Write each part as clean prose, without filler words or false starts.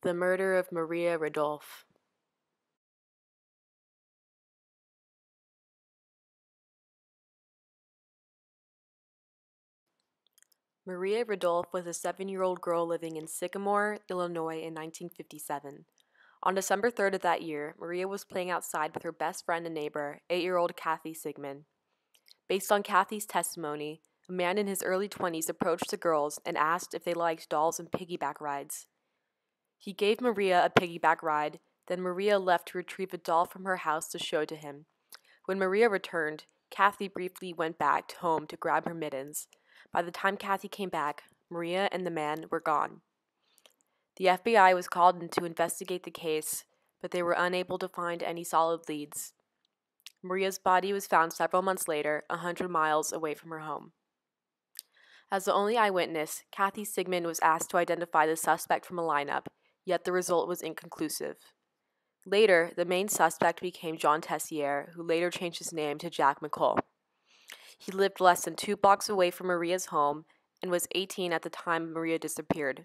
The murder of Maria Ridulph. Maria Ridulph was a 7-year-old girl living in Sycamore, Illinois in 1957. On December 3rd of that year, Maria was playing outside with her best friend and neighbor, 8-year-old Kathy Sigmund. Based on Kathy's testimony, a man in his early 20s approached the girls and asked if they liked dolls and piggyback rides. He gave Maria a piggyback ride, then Maria left to retrieve a doll from her house to show to him. When Maria returned, Kathy briefly went back home to grab her mittens. By the time Kathy came back, Maria and the man were gone. The FBI was called in to investigate the case, but they were unable to find any solid leads. Maria's body was found several months later, 100 miles away from her home. As the only eyewitness, Kathy Sigmund was asked to identify the suspect from a lineup, yet the result was inconclusive. Later, the main suspect became John Tessier, who later changed his name to Jack McCall. He lived less than 2 blocks away from Maria's home and was 18 at the time Maria disappeared.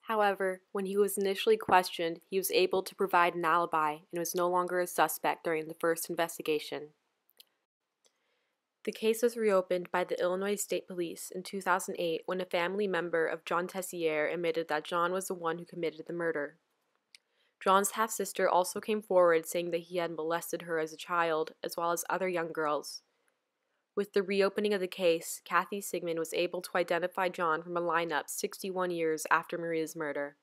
However, when he was initially questioned, he was able to provide an alibi and was no longer a suspect during the first investigation. The case was reopened by the Illinois State Police in 2008 when a family member of John Tessier admitted that John was the one who committed the murder. John's half-sister also came forward saying that he had molested her as a child, as well as other young girls. With the reopening of the case, Kathy Sigmund was able to identify John from a lineup 61 years after Maria's murder.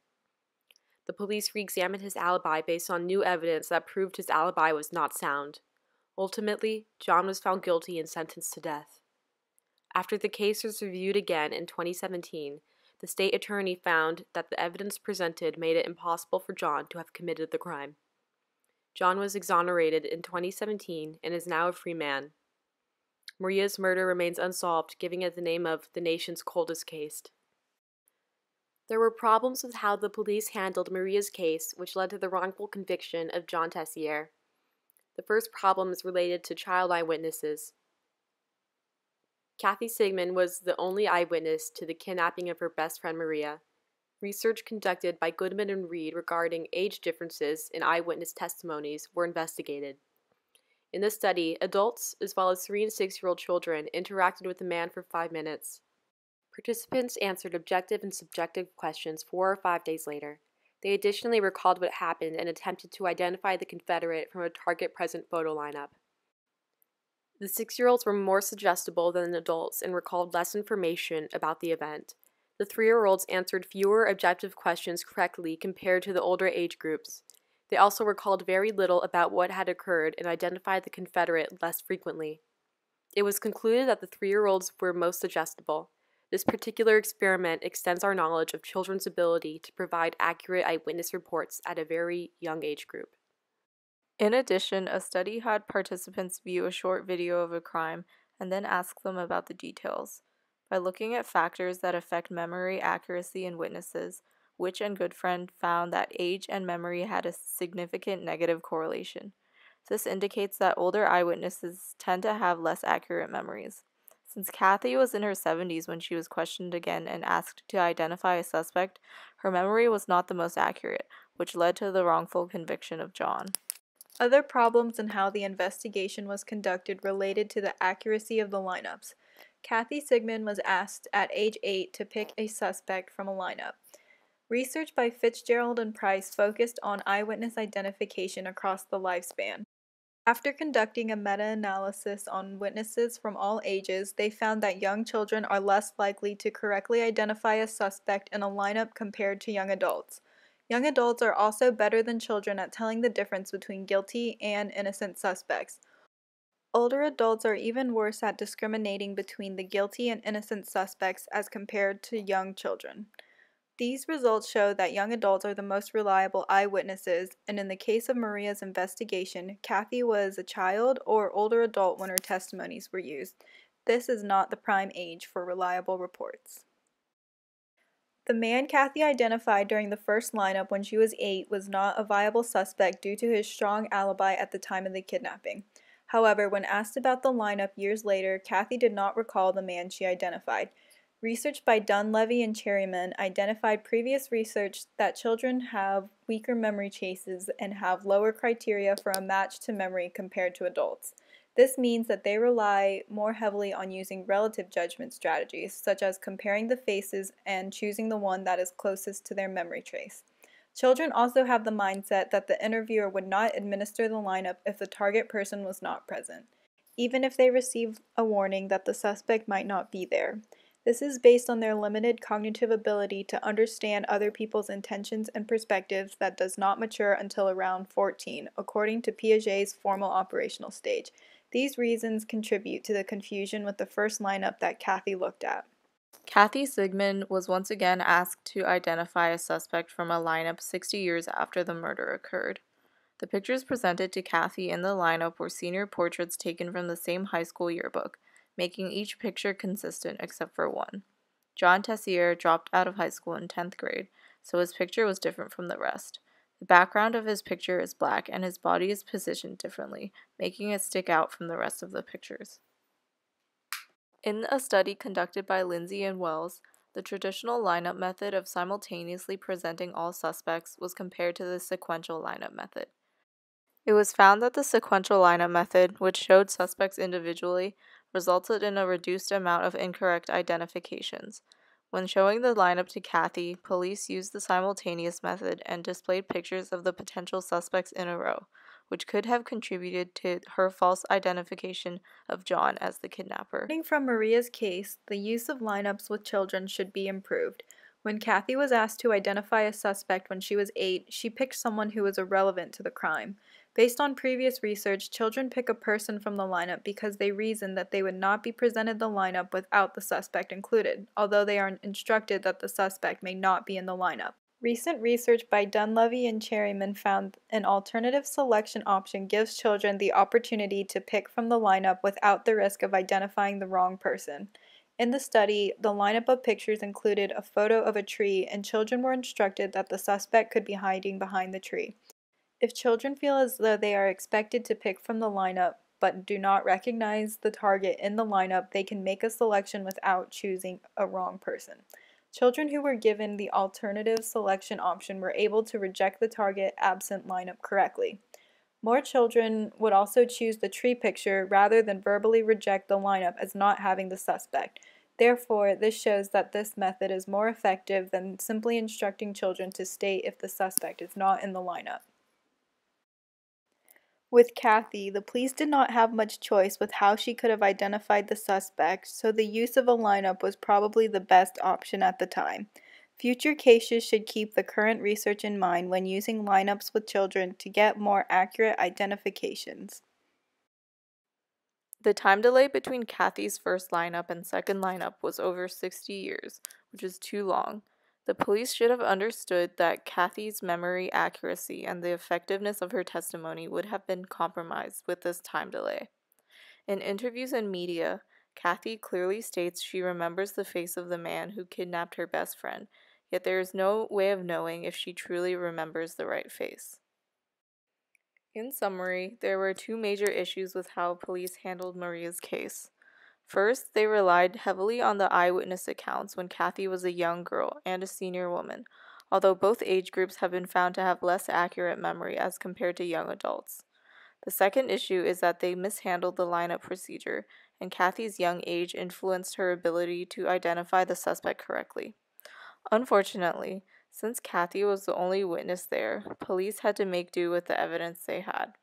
The police re-examined his alibi based on new evidence that proved his alibi was not sound. Ultimately, John was found guilty and sentenced to death. After the case was reviewed again in 2017, the state attorney found that the evidence presented made it impossible for John to have committed the crime. John was exonerated in 2017 and is now a free man. Maria's murder remains unsolved, giving it the name of the nation's coldest case. There were problems with how the police handled Maria's case, which led to the wrongful conviction of John Tessier. The first problem is related to child eyewitnesses. Kathy Sigmund was the only eyewitness to the kidnapping of her best friend Maria. Research conducted by Goodman and Reed regarding age differences in eyewitness testimonies were investigated. In this study, adults, as well as 3- and 6-year-old children, interacted with the man for 5 minutes. Participants answered objective and subjective questions 4 or 5 days later. They additionally recalled what happened and attempted to identify the Confederate from a target-present photo lineup. The 6-year-olds were more suggestible than adults and recalled less information about the event. The 3-year-olds answered fewer objective questions correctly compared to the older age groups. They also recalled very little about what had occurred and identified the Confederate less frequently. It was concluded that the 3-year-olds were most suggestible. This particular experiment extends our knowledge of children's ability to provide accurate eyewitness reports at a very young age group. In addition, a study had participants view a short video of a crime and then ask them about the details. By looking at factors that affect memory accuracy in witnesses, Witch and Goodfriend found that age and memory had a significant negative correlation. This indicates that older eyewitnesses tend to have less accurate memories. Since Kathy was in her 70s when she was questioned again and asked to identify a suspect, her memory was not the most accurate, which led to the wrongful conviction of John. Other problems in how the investigation was conducted related to the accuracy of the lineups. Kathy Sigmund was asked at age 8 to pick a suspect from a lineup. Research by Fitzgerald and Price focused on eyewitness identification across the lifespan. After conducting a meta-analysis on witnesses from all ages, they found that young children are less likely to correctly identify a suspect in a lineup compared to young adults. Young adults are also better than children at telling the difference between guilty and innocent suspects. Older adults are even worse at discriminating between the guilty and innocent suspects as compared to young children. These results show that young adults are the most reliable eyewitnesses, and in the case of Maria's investigation, Kathy was a child or older adult when her testimonies were used. This is not the prime age for reliable reports. The man Kathy identified during the first lineup when she was 8 was not a viable suspect due to his strong alibi at the time of the kidnapping. However, when asked about the lineup years later, Kathy did not recall the man she identified. Research by Dunleavy and Cherryman identified previous research that children have weaker memory chases and have lower criteria for a match to memory compared to adults. This means that they rely more heavily on using relative judgment strategies, such as comparing the faces and choosing the one that is closest to their memory trace. Children also have the mindset that the interviewer would not administer the lineup if the target person was not present, even if they receive a warning that the suspect might not be there. This is based on their limited cognitive ability to understand other people's intentions and perspectives that does not mature until around 14, according to Piaget's formal operational stage. These reasons contribute to the confusion with the first lineup that Kathy looked at. Kathy Sigmund was once again asked to identify a suspect from a lineup 60 years after the murder occurred. The pictures presented to Kathy in the lineup were senior portraits taken from the same high school yearbook, making each picture consistent except for one. John Tessier dropped out of high school in 10th grade, so his picture was different from the rest. The background of his picture is black and his body is positioned differently, making it stick out from the rest of the pictures. In a study conducted by Lindsay and Wells, the traditional lineup method of simultaneously presenting all suspects was compared to the sequential lineup method. It was found that the sequential lineup method, which showed suspects individually, resulted in a reduced amount of incorrect identifications. When showing the lineup to Kathy, police used the simultaneous method and displayed pictures of the potential suspects in a row, which could have contributed to her false identification of John as the kidnapper. Learning from Maria's case, the use of lineups with children should be improved. When Kathy was asked to identify a suspect when she was 8, she picked someone who was irrelevant to the crime. Based on previous research, children pick a person from the lineup because they reason that they would not be presented the lineup without the suspect included, although they are instructed that the suspect may not be in the lineup. Recent research by Dunleavy and Cherryman found an alternative selection option gives children the opportunity to pick from the lineup without the risk of identifying the wrong person. In the study, the lineup of pictures included a photo of a tree, and children were instructed that the suspect could be hiding behind the tree. If children feel as though they are expected to pick from the lineup but do not recognize the target in the lineup, they can make a selection without choosing a wrong person. Children who were given the alternative selection option were able to reject the target absent lineup correctly. More children would also choose the tree picture rather than verbally reject the lineup as not having the suspect. Therefore, this shows that this method is more effective than simply instructing children to state if the suspect is not in the lineup. With Kathy, the police did not have much choice with how she could have identified the suspect, so the use of a lineup was probably the best option at the time. Future cases should keep the current research in mind when using lineups with children to get more accurate identifications. The time delay between Kathy's first lineup and second lineup was over 60 years, which is too long. The police should have understood that Kathy's memory accuracy and the effectiveness of her testimony would have been compromised with this time delay. In interviews and media, Kathy clearly states she remembers the face of the man who kidnapped her best friend, yet there is no way of knowing if she truly remembers the right face. In summary, there were two major issues with how police handled Maria's case. First, they relied heavily on the eyewitness accounts when Kathy was a young girl and a senior woman, although both age groups have been found to have less accurate memory as compared to young adults. The second issue is that they mishandled the lineup procedure, and Kathy's young age influenced her ability to identify the suspect correctly. Unfortunately, since Kathy was the only witness there, police had to make do with the evidence they had.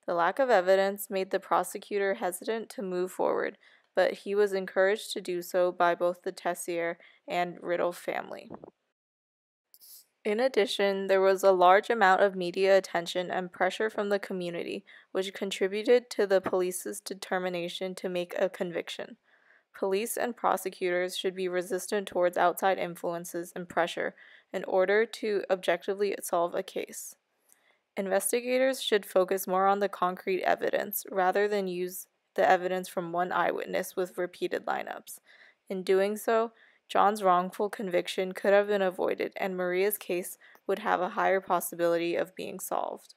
The lack of evidence made the prosecutor hesitant to move forward, but he was encouraged to do so by both the Tessier and Ridulph family. In addition, there was a large amount of media attention and pressure from the community, which contributed to the police's determination to make a conviction. Police and prosecutors should be resistant towards outside influences and pressure in order to objectively solve a case. Investigators should focus more on the concrete evidence rather than use the evidence from one eyewitness with repeated lineups. In doing so, John's wrongful conviction could have been avoided and Maria's case would have a higher possibility of being solved.